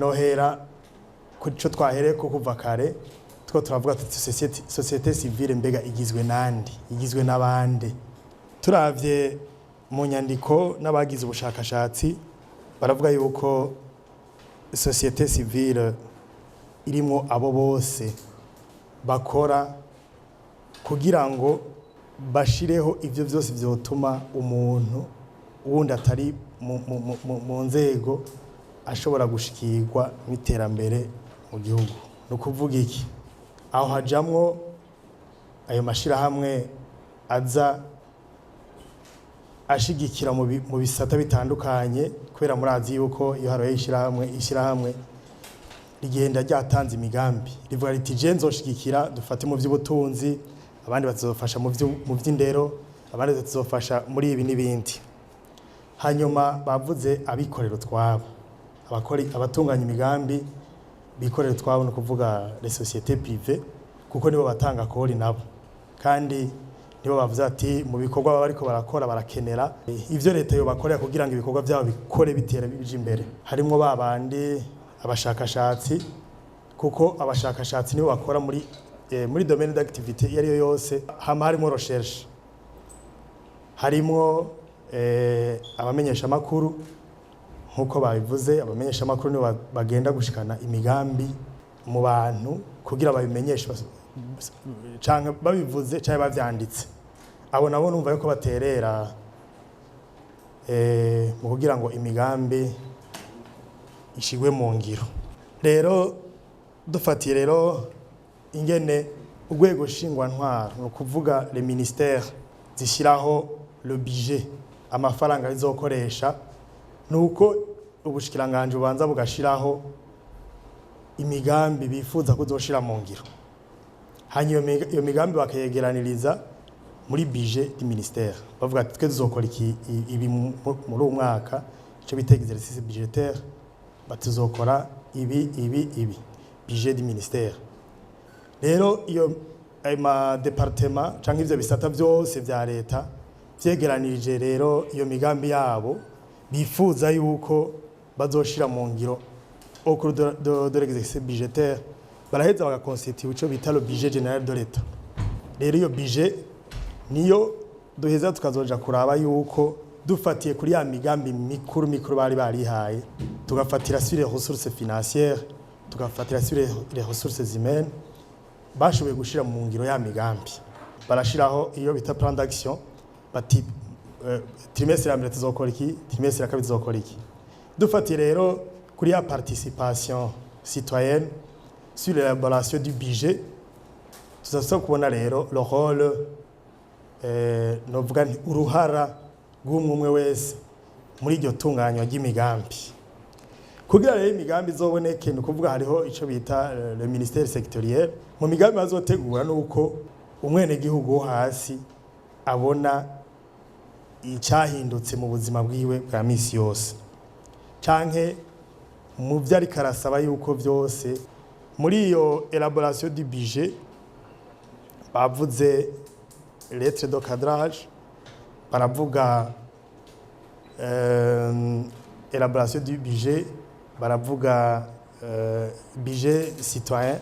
nohera kuco twahereye ko kuva kare two turavuga tuti société civile mbega igizwe nandi igizwe n'abande turavye mu nyandiko n'abagize ubushakashatsi baravuga yuko société civile irimo abo bose bakora kugira ngo bashireho ivyo vyose vyotuma umuntu wundi atari mu nzego ashobora gushikirwa n'iterambere mu gihugu. No kuvuga iki aho hajamwo ayo mashirahamwe aza ashigikira mu bisata bitandukanye kubera murazi yuko iyo haro ishirahamwe rigenda ryatanze imigambi rivuga riti je nzoshigikira dufate mu vy'ubutunzi abandi bazofasha mu vy'indero abandi bazofasha muri ibi n'ibindi. Hanyuma bavuze abikorero twabo abatunganya imigambi bikorera twabo no kuvuga les sociétés privées kuko nibo batanga kori nabo kandi nibo bavuze ati mu bikorwa bariko barakora barakenera ivyo leta yo bakorera kugira ngo ibikorwa byabo bikore bitera bije imbere. Harimo babandi abashakashatsi kuko abashakashatsi nibo bakora muri domaine d'activité yari yo yose hama harimo recherche harimo abamenyesha makuru nkuko babivuze abamenyesha makuru nibo bagenda gushikana imigambi mu bantu kugira babimenyeshe canke babivuze canke bavyanditse abo nabo numva yuko baterera mu kugira ngo imigambi ishigwe mu ngiro. Rero dufatiye rero ingene urwego shingwa ntwaro no kuvuga le ministère zishiraho le budget amafaranga bizokoresha nuko ubushikiranganje bubanza bugashiraho imigambi bifuza kuzoshira mu ngiro hanyuma iyo migambi bakayegeraniriza muri budget du ministère bavuga ati twe tuzokora ibi muri umwaka ico bita exercice budgétaire batuzokora ibi budget du ministère. Rero iyo ma département canke ivyo bisata byose vya leta vyegeranirije rero iyo migambi yabo bifuza yuko bazoshira mu ngiro au cours de l'exercice budgétaire baraheza bagaconstituer ico bita le budget général de l'État. Rero iyo budget niyo duheza tukazoja kuraba yuko dufatiye kuri ya migambi mikuru bari barihaye tugafatira sur les ressources financières tugafatira sur les ressources humaines bashoboye gushira mu ngiro ya migambi barashiraho iyo bita plan d'action bati trimestre ya mbere tuzokora iki trimestre ya kabiri tuzokora iki. Dufatiye rero kuri ya participation citoyenne sur l'élaboration du budget tuzasaba kubona rero le rôle novuga uruhara rw'umwe wese muri iryo tunganywa ry'imigambi kugira rero imigambi izoboneke no kuvuga hariho ico bita le ministère sectoriel mu migambi bazotegura nuko umwene gihugu hasi abona icyahindutse mu buzima bwiwe bwa misi yose canke mu vyari karasaba yuko vyose muri iyo élaboration du budget bavuze lettre de cadrage baravuga élaboration du budget baravuga budget citoyen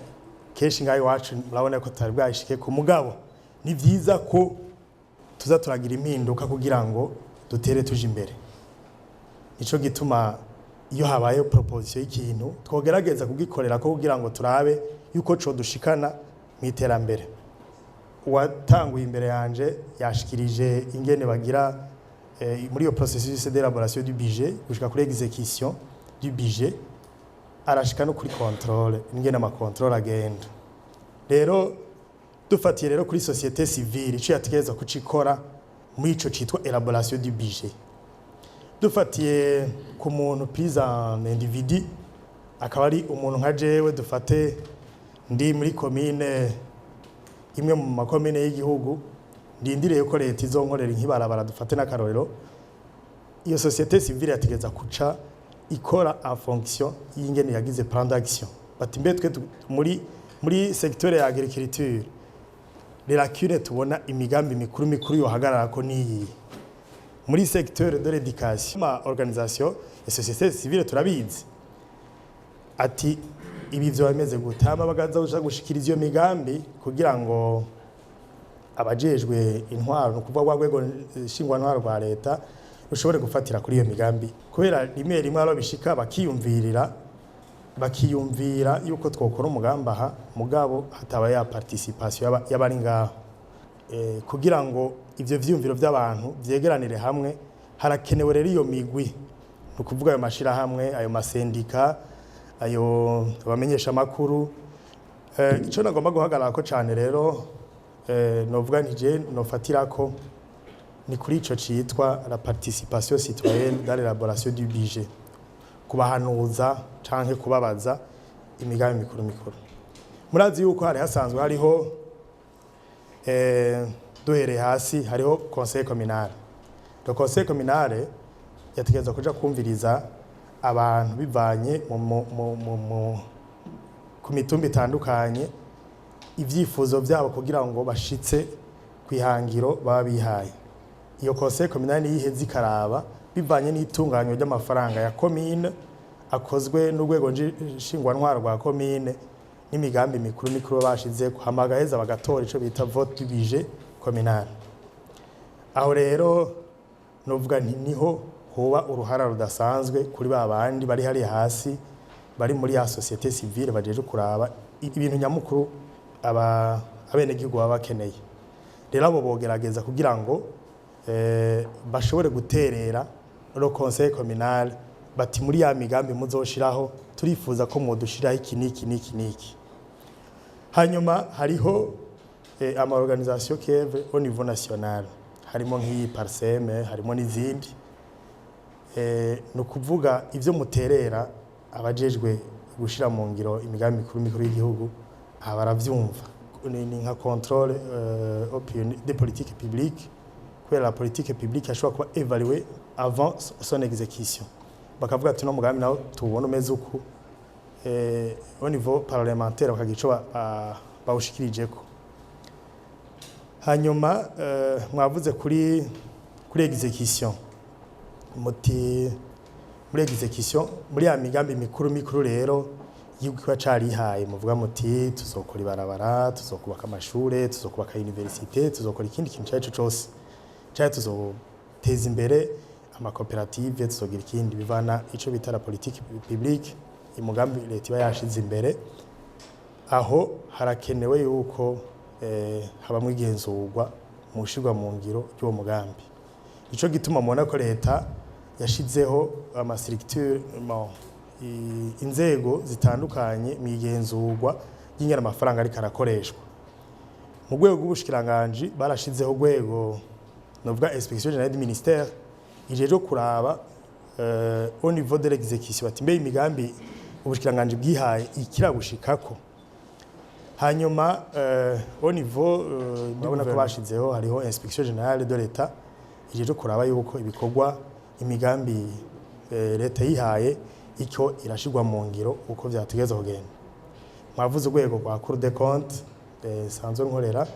keshi ngayo wacu murabona ko tari bwashike ku mugabo ni vyiza ko tuza turagira impinduka kugira ngo dutere tuje imbere. Nico gituma iyo habaye proposition y'ikintu twogerageza kugikorera ko kugira ngo turabe yuko co dushikana mu iterambere. Uwatanguye imbere yanje yashikirije ingene bagira muri iyo processus d'élaboration du budget gushika kuri exécution du budget arashika no kuri contrôle ingene ama contrôle agenda. Rero dufatiye rero kuri société civile ico yategeza kucikora muri ico citwa élaboration du budget. Dufatiye ku muntu prise en individu akaba ari umuntu nka jewe dufate ndi muri commune imwe mu makomine y'igihugu ndindiriye ko leta izonkorera inkibarabara dufate n'akarorero iyo société civile yategeza kuca ikora en fonction y'ingene yagize plan d'action bati mbetwe muri secteur ya agriculture les lacunes tubona imigambi mikuru yohagarara ko niyi muri secteur de l'éducation ma organisation et société civile turabizi ati ibi byo bimeze gute, hama bagaza gushikiriza iyo migambi kugira ngo abajejwe intwaro no kuvuga rwego shingwa ntwaro rwa leta rushobore gufatira kuri iyo migambi, kubera rimwe rimwe aro bishika bakiyumvira yuko twokora umugambi aha mugabo hataba ya participation y'abari ngaho, kugira ngo ivyo vyumviro by'abantu vyegeranire hamwe. Harakenewe rero iyo migwi, no kuvuga ayo mashira hamwe, ayo masendika, ayo bamenyesha makuru. Ico nagomba guhagarara ko cyane rero novuga nije nofatira ko ni kuri ico citwa la participation citoyenne dans l'élaboration du budget, kubahanuza canke kubabaza imigambi mikuru. Murazi yuko hari hasanzwe hariho duhereye hasi hariho conseil communal. Le conseil communal yategeza kuja kumviriza abantu bivanye ku mitumba itandukanye ivyifuzo byabo kugira ngo bashitse kwihangiro baba bihaye. Iyo conseil communal yiheze ikaraba bivanye n'itunganyo ry'amafaranga ya commune akozwe n'urwego nshingwa ntwaro rwa commune n'imigambi mikuru bashize kuhamagaheza bagatora ico bita vote du budget communal. Aho rero novuga nti niho hoba uruhara rudasanzwe kuri babandi bari hari hasi bari muri ya société civile bajeje kuraba ibintu nyamukuru abenegihugu baba bakeneye. Rero abo bogerageza kugira ngo bashobore guterera le conseil communal bati muri ya migambi muzoshiraho turifuza ko mwodushiraho iki niki. Hanyuma hariho ama organisation keve au niveau national, harimo nk'iyi Parseme, harimo n'izindi. No kuvuga ivyo muterera abajejwe gushira mu ngiro imigambi mikuru y'igihugu abaravyumva. Ni nka contrôle des politiques publiques, kubera la politique publique ashobora kuba évaluée avant son exécution. Bakavuga ati no mugambi nawo tubona umeze uku au niveau parlementaire bakagico bawushikirijeko. Hanyuma mwavuze kuri exécution, muti muri exécution muri ya migambi mikuru rero yigwa carihaye muvuga muti tuzokora ibarabara, tuzokubaka amashure, tuzokubaka université, tuzokora ikindi kintu cyacu cyose cyane, tuzoteza imbere amakoperative, tuzogira ikindi bivana ico bita la politique publique, umugambi leta iba yashize imbere. Aho harakenewe yuko habamwe igenzurwa mu shirwa mu ngiro y'uwo mugambi. Ico gituma mubona ko leta yashizeho ama structure inzego zitandukanye mu igenzurwa y'ingana amafaranga ariko arakoreshwa. Mu rwego rw'ubushikiranganje barashizeho rwego novuga inspection générale du ministère ijeje kuraba au niveau de l'exécution bati mbe imigambi ubushikiranganje bwihaye ikiragushikako. Hanyuma au niveau ndabona ko bashizeho hariho inspection générale de l'État ijeje kuraba yuko ibikorwa imigambi leta yihaye icyo irashirwa mu ngiro uko vyategezwe kugenda. Mwavuze urwego rwa Cour des comptes sanzwe nkorera,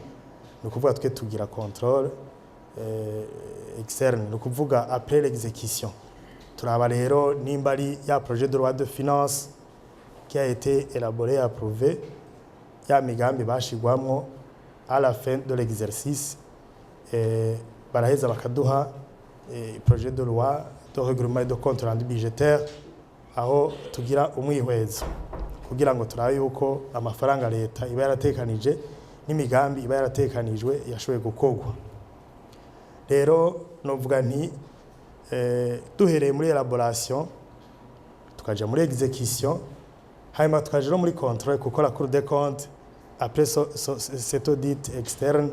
no kuvuga twe tugira contrôle externe, no kuvuga après l'exécution. Turaba rero nimba ari ya projet de loi de finance qui a été élaboré et approuvé, ya migambi bashirwamwo à la fin de l'exercice, baraheza bakaduha projet de loi de règlement et de compte rendu budgétaire, aho tugira umwihwezo kugira ngo turabe yuko amafaranga leta iba yaratekanije n'imigambi iba yaratekanijwe yashoboye gukorwa. Rero novuga nti duhereye muri élaboration tukaja muri exécution, hanyuma tukaja no muri contrôle kuko la Cour des comptes après cet audit externe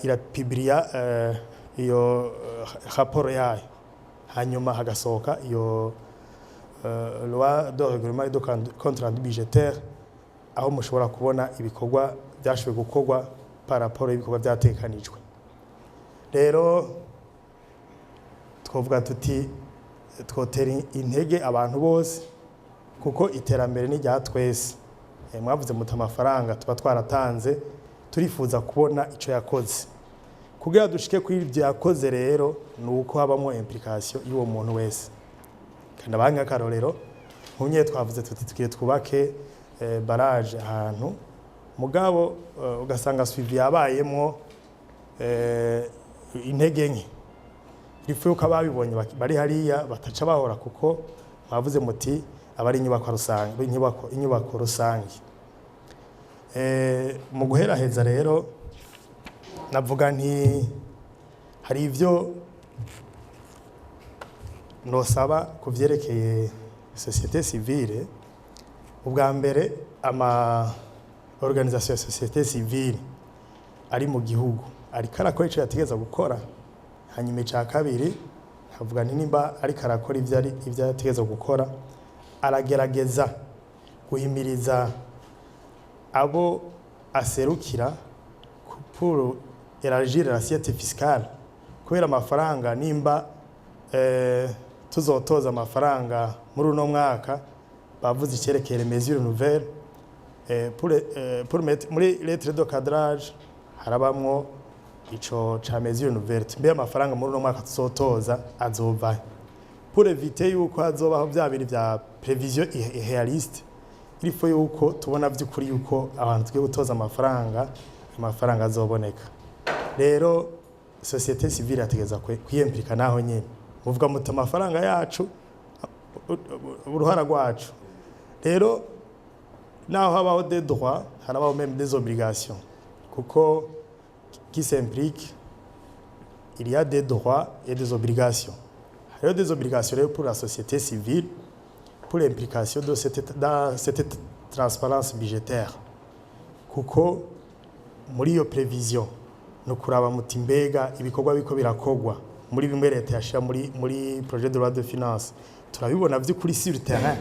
irapiblia iyo rapport yayo, hanyuma hagasohoka iyo loi de règlement et de compte rendu budgétaire, aho mushobora kubona ibikorwa byashoboye gukorwa par rapport y'ibikorwa byatekanijwe. Rero twovuga tuti twotera intege abantu bose kuko iterambere ni rya twese. Mwavuze muta amafaranga tuba twaratanze, turifuza kubona ico yakoze. Kugira dushike kuri ibyo yakoze rero nuko habamo implication y'uwo muntu wese. Kandi abanga karorero nkunye twavuze tuti tugiye twubake barrage ahantu mugabo ugasanga suivi yabayemwo intege nke ifu yuko ababibonye bari hariya bataca bahora kuko bavuze muti abari inyubako rusange inyubako rusange mu guheraheza rero navuga nti hari ivyo nosaba kuvyerekeye société civile ubwa mbere ama organisation ya société civile ari mu gihugu ari karakora ico yategeza gukora hanyuma ica kabiri havuga nti nimba ari karakora ivyo yategeza gukora aragerageza guhimiriza abo aserukira pour élargir l'assiette fiscale kubera amafaranga nimba tuzotoza amafaranga muri uno mwaka bavuze icyerekeye mesure nouvelle pour mettre muri lettre de cadrage harabamwo ico ca mesure nouvelle mbe amafaranga muri uno mwaka tuzotoza azova pour éviter yuko azobaho bya biri vya prévision irréaliste il faut yuko tubona by'ukuri yuko abantu twe gutoza amafaranga azoboneka rero société civile yategeza kwiyemplika naho nyene muvuga muti amafaranga yacu uruhara rwacu rero naho habaho des droits harabaho même des obligations kuko qui s'implique il y a des droits et des obligations. Il y a des obligations pour la société civile pour l'implication dans cette transparence budgétaire kuko muri iyo prévision no kuraba muti mbega ibikorwa biko birakogwa muri bimwe leta yashira muri projet de loi de finance turabibona by'ukuri sur le terrain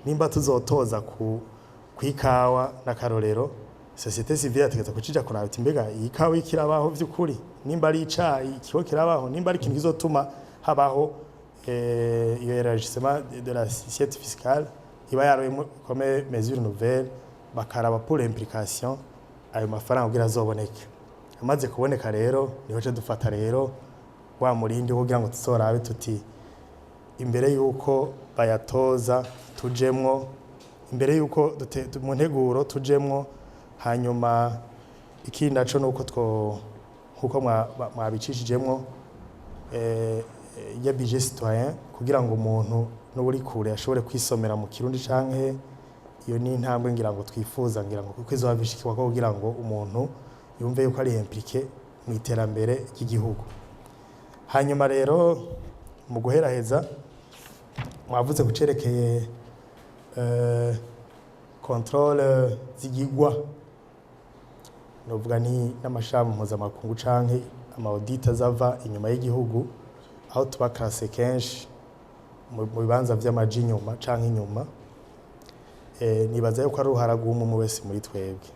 nimba tuzotoza kwikawa na karorero société civile yategeza kucija kuraba ati mbega ikawa ikirabaho by'ukuri nimba ari icayi kiho kirabaho nimba ari ikintu kizotuma habaho élargissement de l'assiette fiscale iba yaroye comme mesure nouvelle bakaraba pour l'implication ayo mafaranga kugira azoboneke amaze kuboneka rero niho cyo dufata rero wa murindi kugira ngo tuzorabe tuti imbere yuko bayatoza tujemwo imbere yuko mu nteguro tujemwo hanyuma ikindi naco nuko kuko mwabicishijemwo ya budget citoyen kugira ngo umuntu n'uri kure ashobore kwisomera mu kirundi canke iyo ni intambwe ngira ngo twifuza ngira ngo kuko izo babishikwa ko kugira ngo umuntu yumve yuko ari impliqué mu iterambere ry'igihugu hanyuma rero mu guheraheza mwavuze gucerekeye contrôle zigigwa novuga ni n'amashami mpuzamakungu canke amaudit azava inyuma y'igihugu aho tuba classé kenshi mu bibanza vy'amaji inyuma canke inyuma nibaza yuko ari uruhara rw'umwe wese muri twebwe